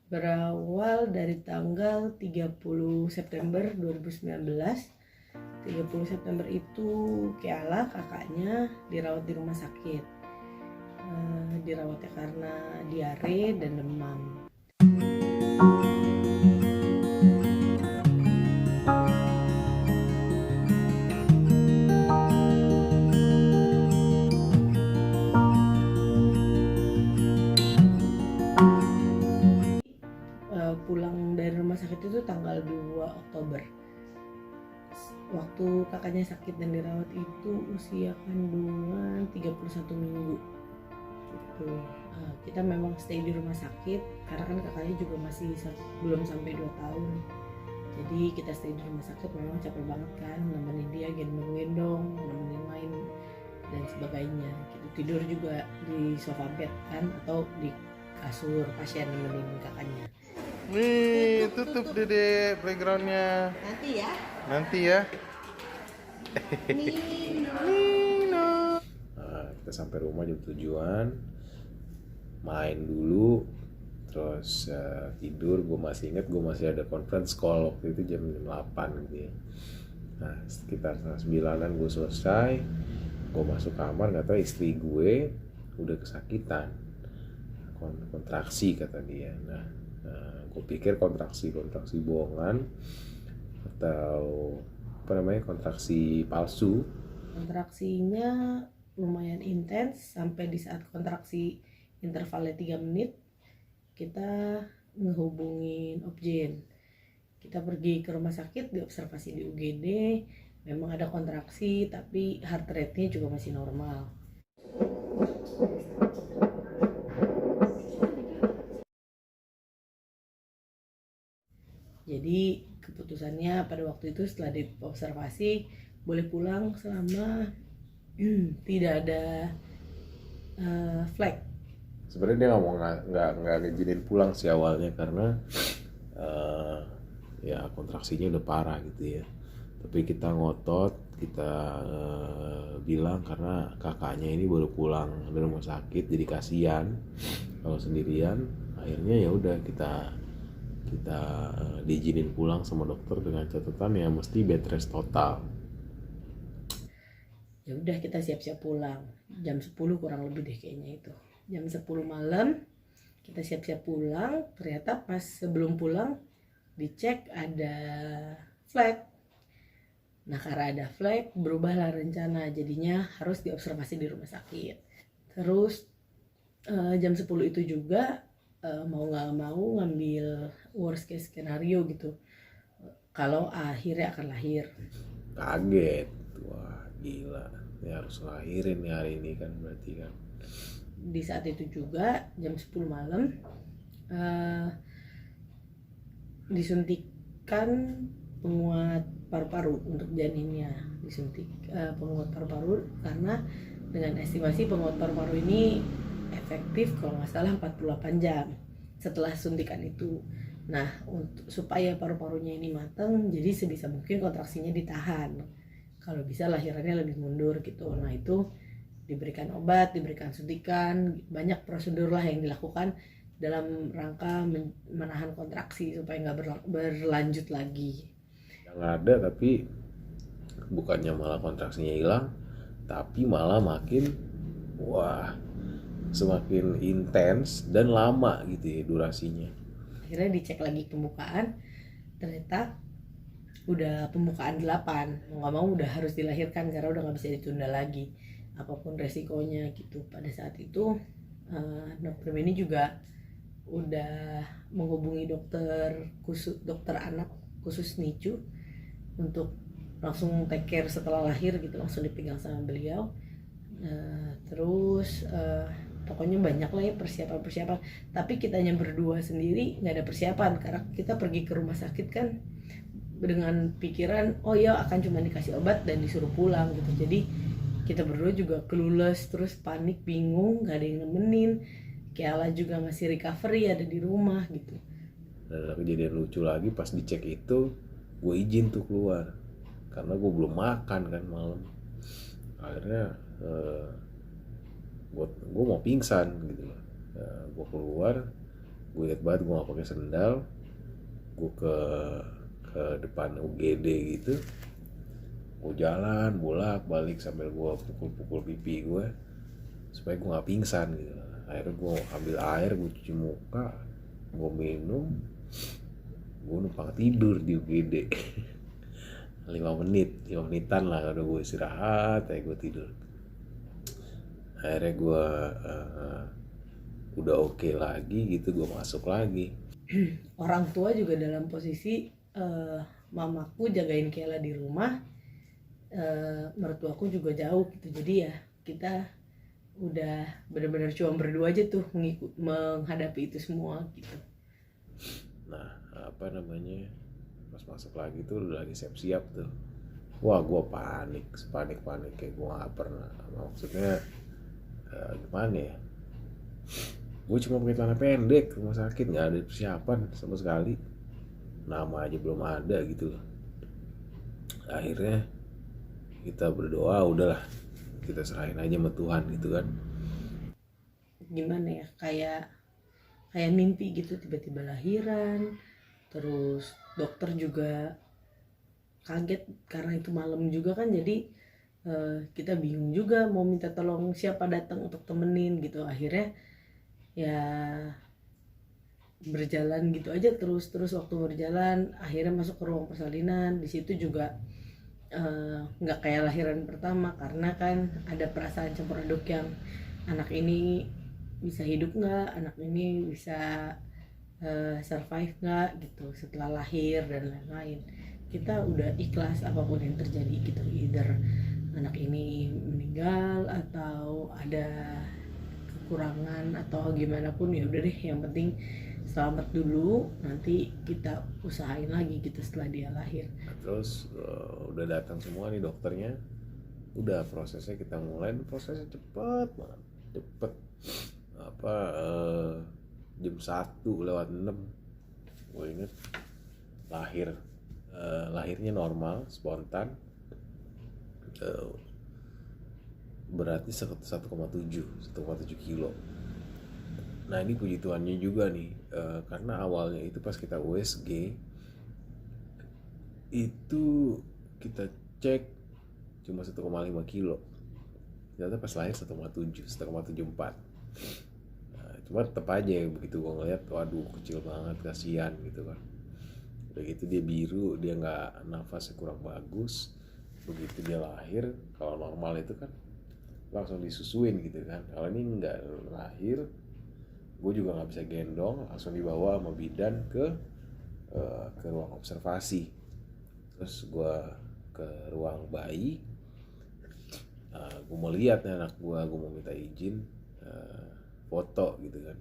Berawal dari tanggal 30 September 2019. 30 September itu Keala kakaknya dirawat di rumah sakit. Dirawatnya karena diare dan demam. Pulang dari rumah sakit itu tanggal 2 Oktober. Waktu kakaknya sakit dan dirawat itu usia kandungan 31 minggu gitu. Kita memang stay di rumah sakit karena kan kakaknya juga masih belum sampai 2 tahun. Jadi kita stay di rumah sakit memang capek banget kan, nemenin dia gendong-gendong, nemenin main dan sebagainya gitu. Tidur juga di sofa bed kan atau di kasur pasien nemenin kakaknya. Wih, tutup Dede playgroundnya. Nanti ya. Nino. Nah, kita sampai rumah jam 7-an, main dulu, terus tidur. Gue masih ingat, gue masih ada conference call waktu itu jam 8 gitu ya. Nah, sekitar 9-an gue selesai. Gue masuk kamar, nggak tahu istri gue udah kesakitan, kontraksi kata dia. Nah, gue pikir kontraksi bohongan atau kontraksi palsu. Kontraksinya lumayan intens sampai di saat kontraksi intervalnya 3 menit kita ngehubungin Obgyn. Kita pergi ke rumah sakit, diobservasi di UGD, memang ada kontraksi tapi heart rate-nya juga masih normal. Jadi keputusannya pada waktu itu setelah diobservasi boleh pulang selama tidak ada flag. Sebenarnya dia nggak ngizinin pulang sih awalnya karena ya kontraksinya udah parah gitu ya. Tapi kita ngotot, kita bilang karena kakaknya ini baru pulang dari rumah sakit, jadi kasihan kalau sendirian. Akhirnya ya udah kita diizinin pulang sama dokter dengan catatan ya mesti bed rest total. Ya udah kita siap-siap pulang jam 10 kurang lebih deh kayaknya itu. Jam 10 malam kita siap-siap pulang, ternyata pas sebelum pulang dicek ada flag. Nah karena ada flag berubahlah rencana, jadinya harus diobservasi di rumah sakit. Terus jam 10 itu juga mau gak mau ngambil worst case scenario gitu, kalau akhirnya akan lahir. Kaget, wah gila, ya harus lahirin nih hari ini kan berarti kan. Di saat itu juga jam 10 malam disuntikkan penguat paru-paru untuk janinnya, disuntik penguat paru-paru karena dengan estimasi penguat paru-paru ini efektif kalau nggak salah 48 jam setelah suntikan itu. Nah supaya paru-parunya ini matang, jadi sebisa mungkin kontraksinya ditahan, kalau bisa lahirannya lebih mundur gitu. Nah itu diberikan obat, diberikan suntikan, banyak prosedur lah yang dilakukan dalam rangka menahan kontraksi supaya nggak berlanjut lagi. Yang ada tapi bukannya malah kontraksinya hilang, tapi malah makin semakin intens dan lama gitu ya durasinya. Akhirnya dicek lagi pembukaan, ternyata udah pembukaan 8, mau gak mau udah harus dilahirkan karena udah gak bisa ditunda lagi apapun resikonya gitu. Pada saat itu dokter Beni juga udah menghubungi dokter anak khusus NICU untuk langsung take care setelah lahir gitu, langsung dipegang sama beliau. Terus pokoknya banyak lah ya persiapan. Tapi kitanya berdua sendiri nggak ada persiapan karena kita pergi ke rumah sakit kan dengan pikiran oh ya akan cuma dikasih obat dan disuruh pulang gitu. Jadi kita berdua juga clueless, terus panik, bingung, nggak ada yang nemenin. Keala juga masih recovery ada di rumah gitu. Dan kejadian lucu lagi pas dicek itu, gue izin tuh keluar karena gue belum makan kan malam. Akhirnya gue mau pingsan gitu loh. Gue keluar Gue inget banget gue gak pakai sendal. Gue ke depan UGD gitu, gue jalan bolak balik sambil gue pukul pipi gue supaya gue nggak pingsan gitu. Akhirnya gue ambil air, gue cuci muka, gue minum, gue numpang tidur di UGD. 5 menitan lah, udah gue istirahat, gue tidur. Akhirnya gue udah oke lagi gitu, gue masuk lagi. Orang tua juga dalam posisi mamaku jagain Kela di rumah, mertuaku juga jauh gitu, jadi ya kita udah benar-benar cuma berdua aja tuh menghadapi itu semua gitu. Nah apa namanya, pas masuk lagi tuh udah lagi siap-siap tuh. Wah gue panik kayak gue gak pernah. Maksudnya gimana ya, gue cuma pakai celana pendek ke rumah sakit, gak ada persiapan sama sekali, nama aja belum ada gitu loh. Akhirnya kita berdoa, udahlah kita serahin aja sama Tuhan gitu kan. Gimana ya, kayak mimpi gitu, tiba-tiba lahiran. Terus dokter juga kaget karena itu malam juga kan, jadi kita bingung juga mau minta tolong siapa datang untuk temenin gitu. Akhirnya ya berjalan gitu aja terus waktu berjalan, akhirnya masuk ke ruang persalinan. Di situ juga nggak kayak lahiran pertama, karena kan ada perasaan campur aduk yang anak ini bisa hidup nggak, anak ini bisa survive nggak gitu setelah lahir dan lain-lain. Kita udah ikhlas apapun yang terjadi gitu, either anak ini meninggal atau ada kekurangan atau gimana pun, ya udah deh, yang penting selamat dulu, nanti kita usahain lagi gitu setelah dia lahir. Terus udah datang semua nih dokternya, udah prosesnya kita mulai. Prosesnya cepet banget, cepet apa jam 1:06 gue inget lahirnya normal, spontan, berarti 1,7 kilo. Nah ini puji Tuhannya juga nih, karena awalnya itu pas kita USG itu kita cek cuma 1,5 kilo, ternyata pas lahir 1,74. Nah, cuma tetap aja begitu gue ngeliat, waduh kecil banget, kasihan gitu kan. Udah gitu dia biru, dia nggak, nafasnya kurang bagus. Begitu dia lahir, kalau normal itu kan langsung disusuin gitu kan, kalau ini nggak, lahir gue juga nggak bisa gendong, langsung dibawa sama bidan ke ruang observasi. Terus gue ke ruang bayi, gue mau lihat nih anak gue mau minta izin foto gitu kan.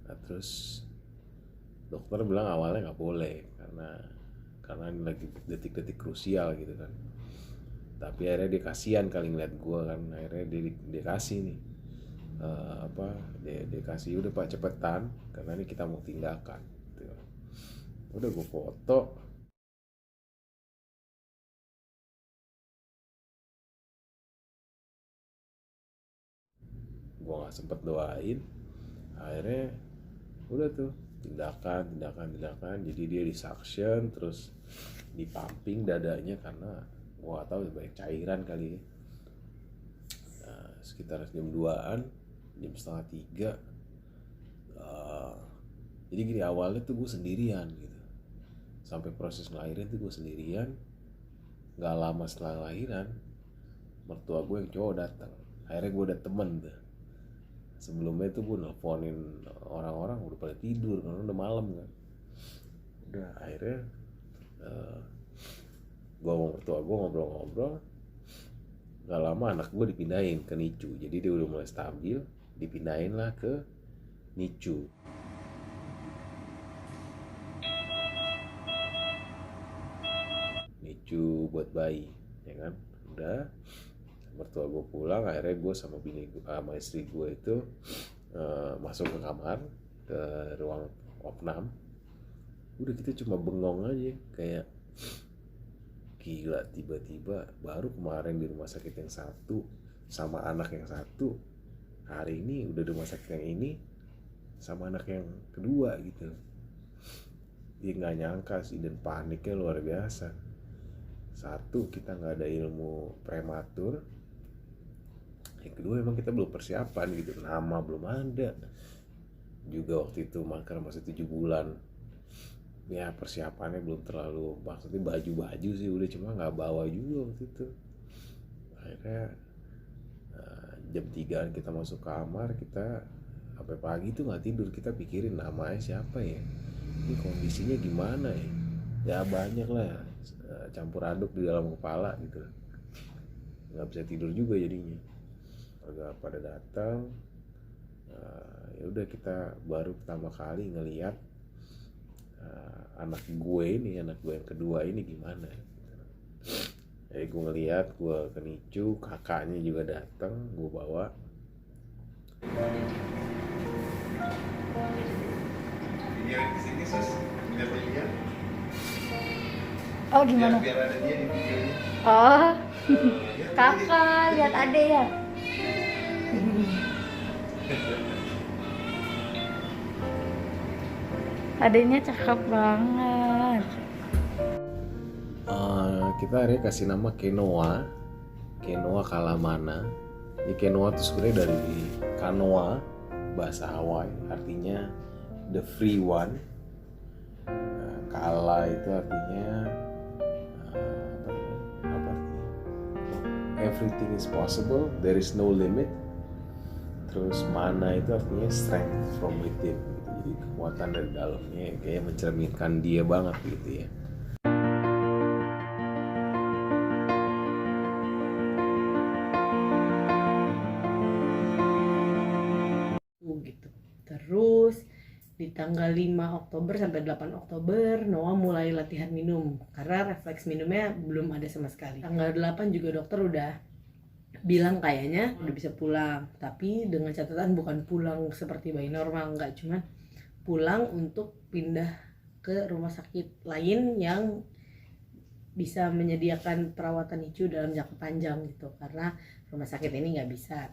Nah terus dokter bilang awalnya nggak boleh karena ini lagi detik-detik krusial gitu kan. Tapi akhirnya dia kasihan kali ngeliat gue kan, akhirnya dia kasih nih dia kasih, udah Pak cepetan karena ini kita mau tindakan gitu. Udah gue foto, gue nggak sempet doain. Akhirnya udah tuh tindakan, jadi dia di suction terus dipumping dadanya karena gue gak tahu banyak cairan kali ya. Sekitar jam 2-an, jam setengah 3. Jadi gini, awalnya tuh gue sendirian gitu, sampai proses ngelahirin tuh gue sendirian. Gak lama setelah lahiran, mertua gue yang cowok datang. Akhirnya gue ada temen tuh. Sebelumnya tuh gue nelfonin orang-orang udah pada tidur karena udah malam kan. Udah akhirnya gue sama mertua gue ngobrol-ngobrol. Gak lama anak gue dipindahin ke NICU. Jadi dia udah mulai stabil, dipindahin lah ke NICU. NICU buat bayi, ya kan. Udah, mertua gue pulang, akhirnya gue sama sama istri gue itu masuk ke kamar, ke ruang opnam. Udah kita cuma bengong aja, kayak gila, tiba-tiba baru kemarin di rumah sakit yang satu sama anak yang satu, hari ini udah di rumah sakit yang ini sama anak yang kedua gitu. Dia nggak nyangka sih, dan paniknya luar biasa. Satu, kita nggak ada ilmu prematur. Yang kedua, emang kita belum persiapan gitu, nama belum ada. Juga waktu itu Makar masih 7 bulan. Ya persiapannya belum terlalu, maksudnya baju-baju sih udah, cuma nggak bawa juga waktu itu. Akhirnya jam 3 kita masuk kamar, kita sampai pagi tuh nggak tidur, kita pikirin namanya siapa ya, ini kondisinya gimana ya. Ya banyak lah campur aduk di dalam kepala gitu, nggak bisa tidur juga jadinya. Agak pada datang, ya udah kita baru pertama kali ngelihat anak gue yang kedua ini gimana. Jadi gue ngeliat, gue ke NICU, kakaknya juga datang, gue bawa. Biar di sini sus, biar dilihat. Oh gimana? Biar ada dia di videonya. Oh, kakak lihat ade ya. Adenya cakep banget. Kita akhirnya kasih nama Kenoa Kalamana. Ini Kenoa itu sebenarnya dari Kanoa, bahasa Hawaii, artinya the free one. Kala itu artinya apa? Everything is possible, there is no limit. Terus mana itu artinya strength from within, gitu. Jadi kekuatan dari dalamnya, kayak mencerminkan dia banget gitu ya. Gitu. Terus di tanggal 5 Oktober sampai 8 Oktober Noah mulai latihan minum karena refleks minumnya belum ada sama sekali. Tanggal 8 juga dokter udah bilang kayaknya udah bisa pulang, tapi dengan catatan bukan pulang seperti bayi normal, enggak, cuma pulang untuk pindah ke rumah sakit lain yang bisa menyediakan perawatan NICU dalam jangka panjang gitu, karena rumah sakit ini nggak bisa.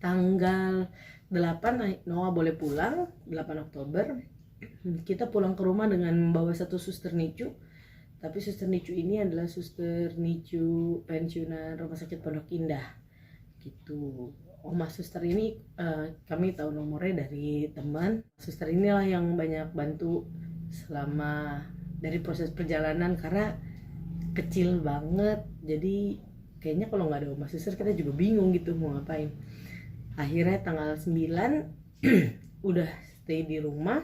Tanggal 8 Noah boleh pulang, 8 Oktober. Kita pulang ke rumah dengan membawa satu suster NICU. Tapi suster NICU ini adalah suster NICU pensiunan Rumah Sakit Pondok Indah. Gitu. Oma suster ini kami tahu nomornya dari teman. Suster inilah yang banyak bantu selama dari proses perjalanan karena kecil banget. Jadi kayaknya kalau nggak ada oma suster kita juga bingung gitu mau ngapain. Akhirnya tanggal 9 udah stay di rumah.